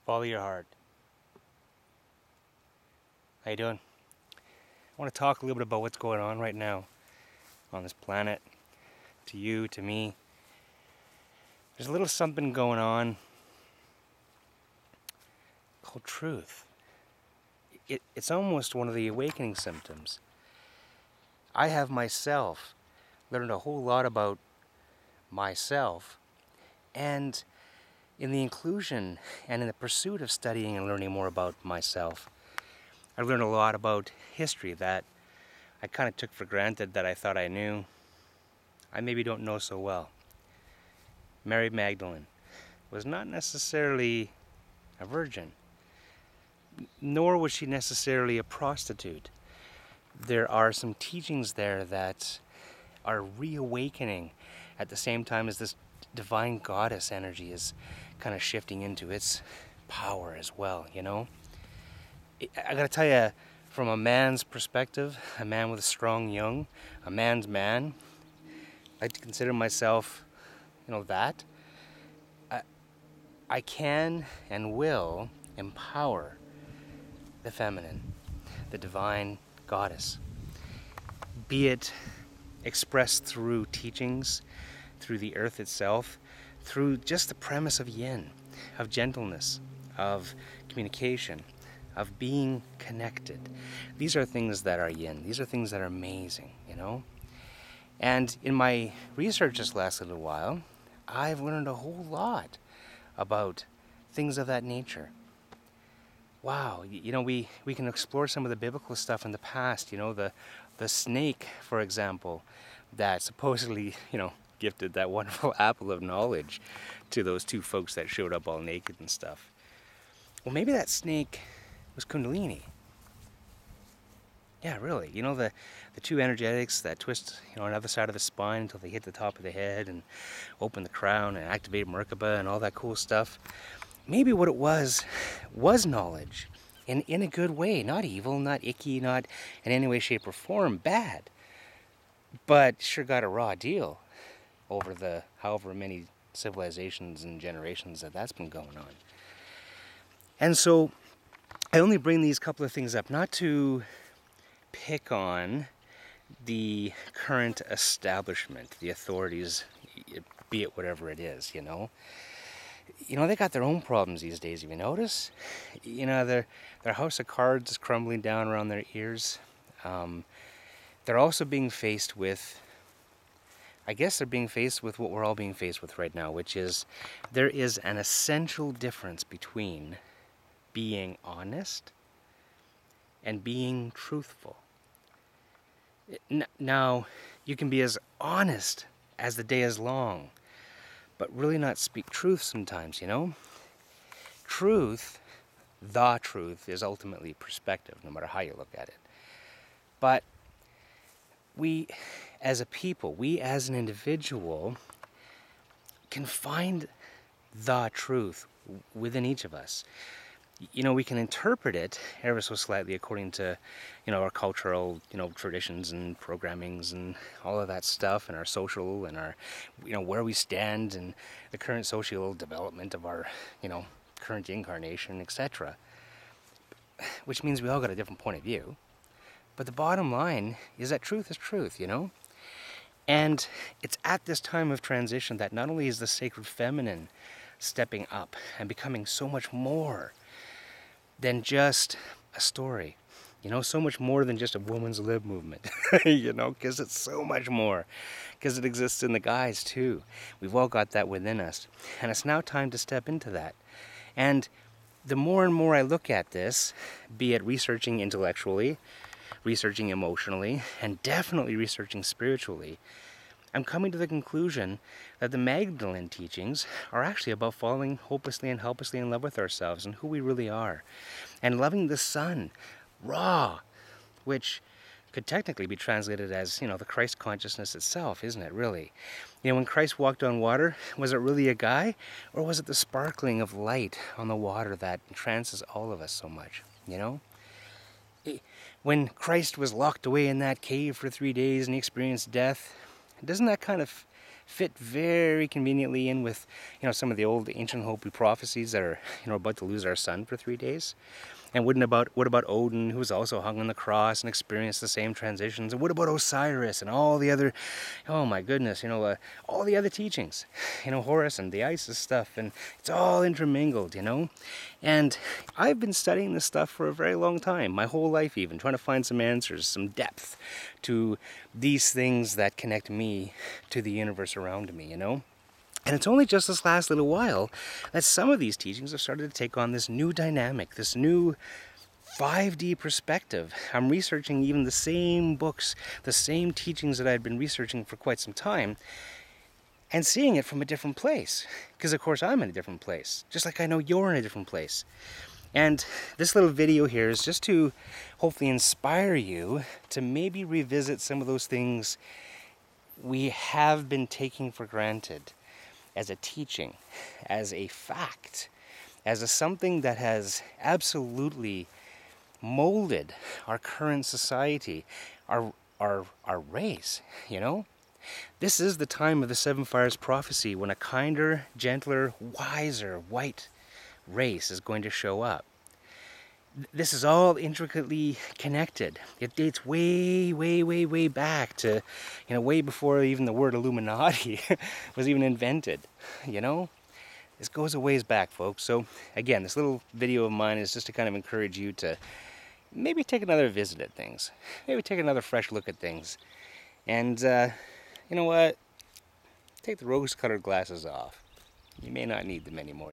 Follow your heart. How you doing? I want to talk a little bit about what's going on right now on this planet. To you, to me. There's a little something going on called truth. It's almost one of the awakening symptoms. I have myself learned a whole lot about myself, and in the inclusion and in the pursuit of studying and learning more about myself, I've learned a lot about history that I kind of took for granted that I thought I knew. I maybe don't know so well. Mary Magdalene was not necessarily a virgin, nor was she necessarily a prostitute. There are some teachings there that are reawakening at the same time as this divine goddess energy is kind of shifting into its power as well, you know? I gotta tell you, from a man's perspective, a man with a strong young, a man's man, I like to consider myself, that. I can and will empower the feminine, the divine goddess. Be it expressed through teachings, through the earth itself, through just the premise of yin, of gentleness, of communication, of being connected. These are things that are yin. These are things that are amazing, And in my research this last little while, I've learned a whole lot about things of that nature. Wow, we can explore some of the biblical stuff in the past, the snake, for example, that supposedly, gifted that wonderful apple of knowledge to those two folks that showed up all naked and stuff. Well, maybe that snake was Kundalini. Yeah, really. The two energetics that twist, on the other side of the spine until they hit the top of the head and open the crown and activate Merkaba and all that cool stuff. Maybe what it was knowledge in a good way, not evil, not icky, not in any way, shape, or form bad, but sure got a raw deal over the however many civilizations and generations that's been going on. And so I only bring these couple of things up not to pick on the current establishment, the authorities, be it whatever it is, they got their own problems these days, if you notice. Their house of cards is crumbling down around their ears. They're also being faced with, what we're all being faced with right now, which is there is an essential difference between being honest and being truthful. Now, you can be as honest as the day is long, but really not speak truth sometimes, Truth, the truth, is ultimately perspective, no matter how you look at it. But we, as a people, we as an individual, can find the truth within each of us. We can interpret it ever so slightly according to, our cultural, traditions and programmings and all of that stuff, and our social and our, where we stand and the current social development of our, current incarnation, etc. Which means we all got a different point of view. But the bottom line is that truth is truth, And it's at this time of transition that not only is the sacred feminine stepping up and becoming so much more than just a story, so much more than just a woman's lib movement, because it's so much more, because it exists in the guys too. We've all got that within us, and it's now time to step into that. And the more and more I look at this, be it researching intellectually, researching emotionally, and definitely researching spiritually, I'm coming to the conclusion that the Magdalene teachings are actually about falling hopelessly and helplessly in love with ourselves and who we really are, and loving the sun, raw, which could technically be translated as, the Christ consciousness itself, isn't it, really? When Christ walked on water, was it really a guy, or was it the sparkling of light on the water that entrances all of us so much, When Christ was locked away in that cave for 3 days and he experienced death, doesn't that kind of fit very conveniently in with, some of the old ancient Hopi prophecies that are, about to lose our sun for 3 days. And what about Odin, who was also hung on the cross and experienced the same transitions? And what about Osiris and all the other, oh my goodness, all the other teachings, Horus and the Isis stuff, and it's all intermingled, And I've been studying this stuff for a very long time, my whole life even, trying to find some answers, some depth to these things that connect me to the universe around me, And it's only just this last little while that some of these teachings have started to take on this new dynamic, this new 5D perspective. I'm researching even the same books, the same teachings that I'd been researching for quite some time, and seeing it from a different place. Because of course I'm in a different place, just like I know you're in a different place. And this little video here is just to hopefully inspire you to maybe revisit some of those things we have been taking for granted as a teaching, as a fact, as something that has absolutely molded our current society, our race, This is the time of the Seven Fires prophecy when a kinder, gentler, wiser, white race is going to show up. This is all intricately connected. It dates way, way, way, way back to, way before even the word Illuminati was even invented, This goes a ways back, folks. So, again, this little video of mine is just to kind of encourage you to maybe take another visit at things. Maybe take another fresh look at things. And, you know what? Take the rose-colored glasses off. You may not need them anymore.